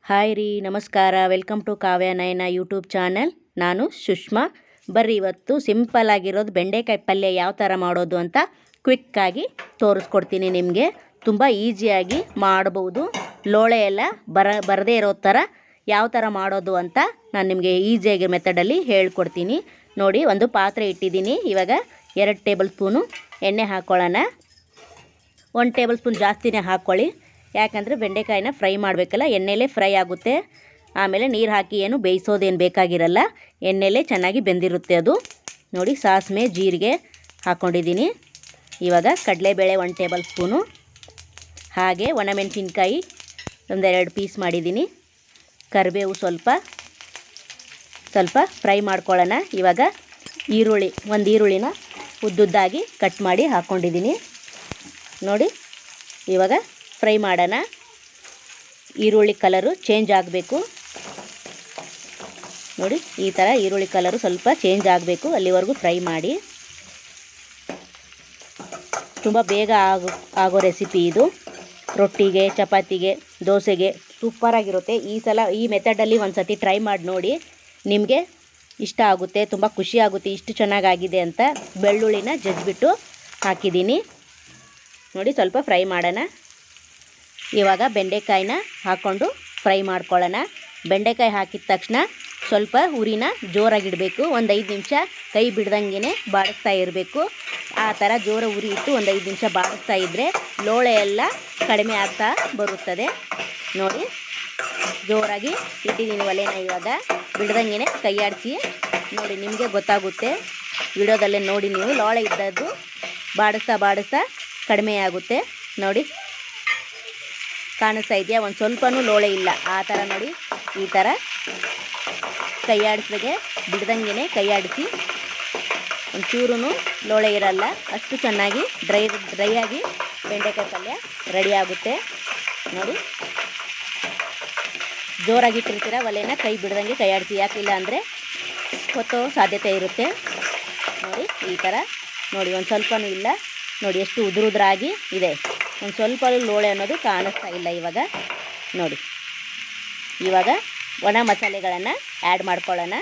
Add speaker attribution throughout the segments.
Speaker 1: Hi ರೀ, ನಮಸ್ಕಾರ. Welcome to Kavya Nayana YouTube channel. ನಾನು ಸುಷ್ಮಾ. ಬರ್ರಿ, ಇವತ್ತು ಸಿಂಪಲ್ ಆಗಿರೋದು ಬೆಂಡೆಕಾಯಿ ಪಲ್ಯ ಯಾವ ಥರ ಮಾಡೋದು ಅಂತ ಕ್ವಿಕ್ಕಾಗಿ ತೋರಿಸ್ಕೊಡ್ತೀನಿ ನಿಮಗೆ. ತುಂಬ ಈಸಿಯಾಗಿ ಮಾಡ್ಬೋದು. ಲೋಳೆ ಎಲ್ಲ ಬರದೇ ಇರೋ ಥರ ಯಾವ ಥರ ಮಾಡೋದು ಅಂತ ನಾನು ನಿಮಗೆ ಈಸಿಯಾಗಿ ಮೆಥಡಲ್ಲಿ ಹೇಳ್ಕೊಡ್ತೀನಿ. ನೋಡಿ, ಒಂದು ಪಾತ್ರೆ ಇಟ್ಟಿದ್ದೀನಿ. ಇವಾಗ 2 ಟೇಬಲ್ ಸ್ಪೂನು ಎಣ್ಣೆ ಹಾಕ್ಕೊಳ್ಳೋಣ. 1 ಟೇಬಲ್ ಸ್ಪೂನ್ ಜಾಸ್ತಿನೇ ಹಾಕ್ಕೊಳ್ಳಿ, ಯಾಕಂದರೆ ಬೆಂಡೆಕಾಯಿನ ಫ್ರೈ ಮಾಡಬೇಕಲ್ಲ, ಎಣ್ಣೆಲೇ ಫ್ರೈ ಆಗುತ್ತೆ. ಆಮೇಲೆ ನೀರು ಹಾಕಿ ಏನು ಬೇಯಿಸೋದೇನು ಬೇಕಾಗಿರಲ್ಲ, ಎಣ್ಣೆಲೇ ಚೆನ್ನಾಗಿ ಬೆಂದಿರುತ್ತೆ ಅದು. ನೋಡಿ, ಸಾಸಿವೆ ಜೀರಿಗೆ ಹಾಕ್ಕೊಂಡಿದ್ದೀನಿ. ಇವಾಗ ಕಡಲೆಬೇಳೆ 1 ಟೇಬಲ್ ಸ್ಪೂನು, ಹಾಗೆ ಒಣಮೆಣಸಿನ್ಕಾಯಿ 1-2 ಪೀಸ್ ಮಾಡಿದ್ದೀನಿ. ಕರಿಬೇವು ಸ್ವಲ್ಪ ಫ್ರೈ ಮಾಡ್ಕೊಳ್ಳೋಣ. ಇವಾಗ ಈರುಳ್ಳಿ, 1 ಈರುಳ್ಳಿನ ಉದ್ದುದ್ದಾಗಿ ಕಟ್ ಮಾಡಿ ಹಾಕ್ಕೊಂಡಿದ್ದೀನಿ. ನೋಡಿ, ಇವಾಗ ಫ್ರೈ ಮಾಡೋಣ. ಈರುಳ್ಳಿ ಕಲರು ಚೇಂಜ್ ಆಗಬೇಕು. ನೋಡಿ, ಈ ಥರ ಈರುಳ್ಳಿ ಕಲರು ಸ್ವಲ್ಪ ಚೇಂಜ್ ಆಗಬೇಕು, ಅಲ್ಲಿವರೆಗೂ ಫ್ರೈ ಮಾಡಿ. ತುಂಬ ಬೇಗ ಆಗೋ ರೆಸಿಪಿ ಇದು. ರೊಟ್ಟಿಗೆ, ಚಪಾತಿಗೆ, ದೋಸೆಗೆ ಸೂಪರಾಗಿರುತ್ತೆ. ಈ ಮೆಥಡಲ್ಲಿ ಒಂದು ಸತಿ ಟ್ರೈ ಮಾಡಿ ನೋಡಿ, ನಿಮಗೆ ಇಷ್ಟ ಆಗುತ್ತೆ. ತುಂಬ ಖುಷಿ ಆಗುತ್ತೆ ಇಷ್ಟು ಚೆನ್ನಾಗಾಗಿದೆ ಅಂತ. ಬೆಳ್ಳುಳ್ಳಿನ ಜಜ್ಜಿಬಿಟ್ಟು ಹಾಕಿದ್ದೀನಿ. ನೋಡಿ, ಸ್ವಲ್ಪ ಫ್ರೈ ಮಾಡೋಣ. ಇವಾಗ ಬೆಂಡೆಕಾಯಿನ ಹಾಕ್ಕೊಂಡು ಫ್ರೈ ಮಾಡ್ಕೊಳ್ಳೋಣ. ಬೆಂಡೆಕಾಯಿ ಹಾಕಿದ ತಕ್ಷಣ ಸ್ವಲ್ಪ ಉರಿನ ಜೋರಾಗಿಡಬೇಕು. 1-5 ನಿಮಿಷ ಕೈ ಬಿಡ್ದಂಗೆ ಬಾಡಿಸ್ತಾ ಇರಬೇಕು. ಆ ಥರ ಜೋರ ಉರಿ ಇಟ್ಟು 1-5 ನಿಮಿಷ ಬಾಡಿಸ್ತಾ ಇದ್ದರೆ ಲೋಳೆ ಎಲ್ಲ ಕಡಿಮೆ ಆಗ್ತಾ ಬರುತ್ತದೆ. ನೋಡಿ, ಜೋರಾಗಿ ಇಟ್ಟಿದ್ದೀನಿ ಒಲೆನ. ಇವಾಗ ಬಿಡ್ದಂಗೆ ಕೈ ಆಡಿಸಿ ನೋಡಿ, ನಿಮಗೆ ಗೊತ್ತಾಗುತ್ತೆ. ವಿಡಿಯೋದಲ್ಲೇ ನೋಡಿ ನೀವು, ಲೋಳೆ ಇದ್ದದ್ದು ಬಾಡಿಸ್ತಾ ಕಡಿಮೆ ಆಗುತ್ತೆ. ನೋಡಿ, ಕಾಣಿಸ್ತಾ ಇದೆಯಾ? ಒಂದು ಸ್ವಲ್ಪನೂ ಲೋಳೆ ಇಲ್ಲ. ಆ ಥರ ನೋಡಿ, ಈ ಥರ ಕೈ ಆಡಿಸಿಗೆ ಬಿಡ್ದಂಗೆ ಕೈ ಆಡಿಸಿ, ಒಂಚೂರು ಲೋಳೆ ಇರಲ್ಲ. ಅಷ್ಟು ಚೆನ್ನಾಗಿ ಡ್ರೈ ಆಗಿ ಬೆಂಡೆಕಾಯಿ ಪಲ್ಯ ರೆಡಿ ಆಗುತ್ತೆ. ನೋಡಿ, ಜೋರಾಗಿಟ್ಟಿರ್ತೀರ ಒಲೆನ, ಕೈ ಬಿಡ್ದಂಗೆ ಕೈ ಆಡಿಸಿ, ಯಾಕಿಲ್ಲ ಅಂದರೆ ಹೊತ್ತೋ ಸಾಧ್ಯತೆ ಇರುತ್ತೆ. ನೋಡಿ, ಈ ಥರ ನೋಡಿ, ಒಂದು ಸ್ವಲ್ಪನೂ ಇಲ್ಲ. ನೋಡಿ, ಎಷ್ಟು ಉದುರಾಗಿ ಇದೆ. ಒಂದು ಸ್ವಲ್ಪ ಲೋಳೆ ಅನ್ನೋದು ಕಾಣಿಸ್ತಾ ಇಲ್ಲ ಇವಾಗ. ನೋಡಿ, ಇವಾಗ ಒಣ ಮಸಾಲೆಗಳನ್ನು ಆ್ಯಡ್ ಮಾಡ್ಕೊಳ್ಳೋಣ.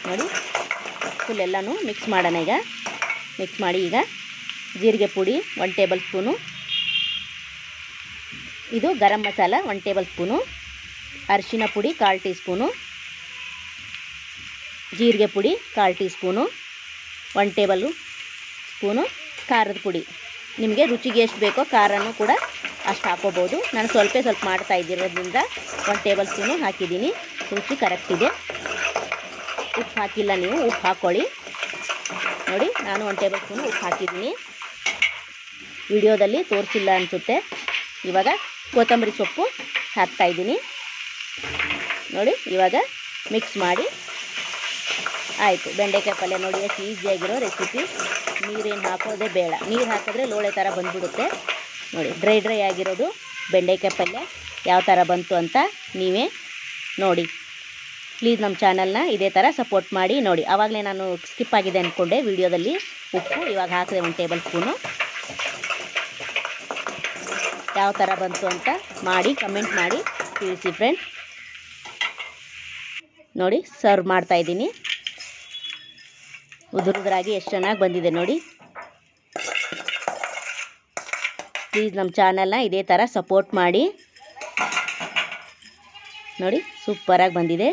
Speaker 1: ನೋಡಿ, ಫುಲ್ ಎಲ್ಲನೂ ಮಿಕ್ಸ್ ಮಾಡೋಣ. ಈಗ ಮಿಕ್ಸ್ ಮಾಡಿ, ಈಗ ಜೀರಿಗೆ ಪುಡಿ 1 ಟೇಬಲ್ ಸ್ಪೂನು, ಇದು ಗರಂ ಮಸಾಲ 1 ಟೇಬಲ್ ಸ್ಪೂನು, ಅರಿಶಿನ ಪುಡಿ 1/4 ಟೀ ಸ್ಪೂನು, ಜೀರಿಗೆ ಪುಡಿ 1/4 ಟೀ ಸ್ಪೂನು, 1 ಟೇಬಲ್ ಸ್ಪೂನು ಖಾರದ ಪುಡಿ. ನಿಮಗೆ ರುಚಿಗೆ ಎಷ್ಟು ಬೇಕೋ ಖಾರನೂ ಕೂಡ ಅಷ್ಟು ಹಾಕೋಬೋದು. ನಾನು ಸ್ವಲ್ಪ ಮಾಡ್ತಾ ಇದ್ದಿರೋದ್ರಿಂದ 1 ಟೇಬಲ್ ಸ್ಪೂನು ಹಾಕಿದ್ದೀನಿ. ರುಚಿ ಕರೆಕ್ಟ್ ಇದೆ. ಉಪ್ಪು ಹಾಕಿಲ್ಲ, ನೀವು ಉಪ್ಪು ಹಾಕ್ಕೊಳ್ಳಿ. ನೋಡಿ, ನಾನು 1 ಟೇಬಲ್ ಸ್ಪೂನು ಉಪ್ಪು ಹಾಕಿದ್ದೀನಿ. ವಿಡಿಯೋದಲ್ಲಿ ತೋರಿಸಿಲ್ಲ ಅನಿಸುತ್ತೆ. ಇವಾಗ ಕೊತ್ತಂಬರಿ ಸೊಪ್ಪು ಹಾಕ್ತಾಯಿದ್ದೀನಿ. ನೋಡಿ, ಇವಾಗ ಮಿಕ್ಸ್ ಮಾಡಿ ಆಯಿತು. ಬೆಂಡೆಕಾಯಿ ಪಲ್ಯ ನೋಡಿ, ಎಷ್ಟು ಈಸಿಯಾಗಿರೋ ರೆಸಿಪಿ. ನೀರೇನು ಹಾಕೋದೇ ಬೇಡ. ನೀರು ಹಾಕಿದ್ರೆ ಲೋಳೆ ಥರ ಬಂದುಬಿಡುತ್ತೆ. ನೋಡಿ, ಡ್ರೈ ಆಗಿರೋದು ಬೆಂಡೆಕಾಯಿ ಪಲ್ಯ ಯಾವ ಥರ ಬಂತು ಅಂತ ನೀವೇ ನೋಡಿ. ಪ್ಲೀಸ್ ನಮ್ಮ ಚಾನಲ್ನ ಇದೇ ಥರ ಸಪೋರ್ಟ್ ಮಾಡಿ ನೋಡಿ. ಆವಾಗಲೇ ನಾನು ಸ್ಕಿಪ್ ಆಗಿದೆ ಅಂದ್ಕೊಂಡೆ ವಿಡಿಯೋದಲ್ಲಿ. ಉಪ್ಪು ಇವಾಗ ಹಾಕಿದೆ 1 ಟೇಬಲ್ ಸ್ಪೂನು. ಯಾವ ಥರ ಬಂತು ಅಂತ ಮಾಡಿ ಕಮೆಂಟ್ ಮಾಡಿ ತಿಳಿಸಿ ಫ್ರೆಂಡ್ಸ್. ನೋಡಿ, ಸರ್ವ್ ಮಾಡ್ತಾಯಿದ್ದೀನಿ. ಉದುರಾಗಿ ಎಷ್ಟು ಚೆನ್ನಾಗಿ ಬಂದಿದೆ ನೋಡಿ. ಪ್ಲೀಸ್ ನಮ್ಮ ಚಾನಲ್ನ ಇದೇ ಥರ ಸಪೋರ್ಟ್ ಮಾಡಿ ನೋಡಿ. ಸೂಪರಾಗಿ ಬಂದಿದೆ,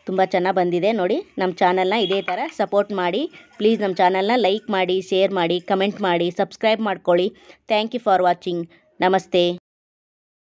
Speaker 1: ತುಂಬ ಚೆನ್ನಾಗಿ ಬಂದಿದೆ ನೋಡಿ. ನಮ್ಮ ಚಾನಲ್ನ ಇದೇ ಥರ ಸಪೋರ್ಟ್ ಮಾಡಿ. ಪ್ಲೀಸ್ ನಮ್ಮ ಚಾನಲ್ನ ಲೈಕ್ ಮಾಡಿ, ಶೇರ್ ಮಾಡಿ, ಕಮೆಂಟ್ ಮಾಡಿ, ಸಬ್ಸ್ಕ್ರೈಬ್ ಮಾಡ್ಕೊಳ್ಳಿ. Thank you for watching. ನಮಸ್ತೆ.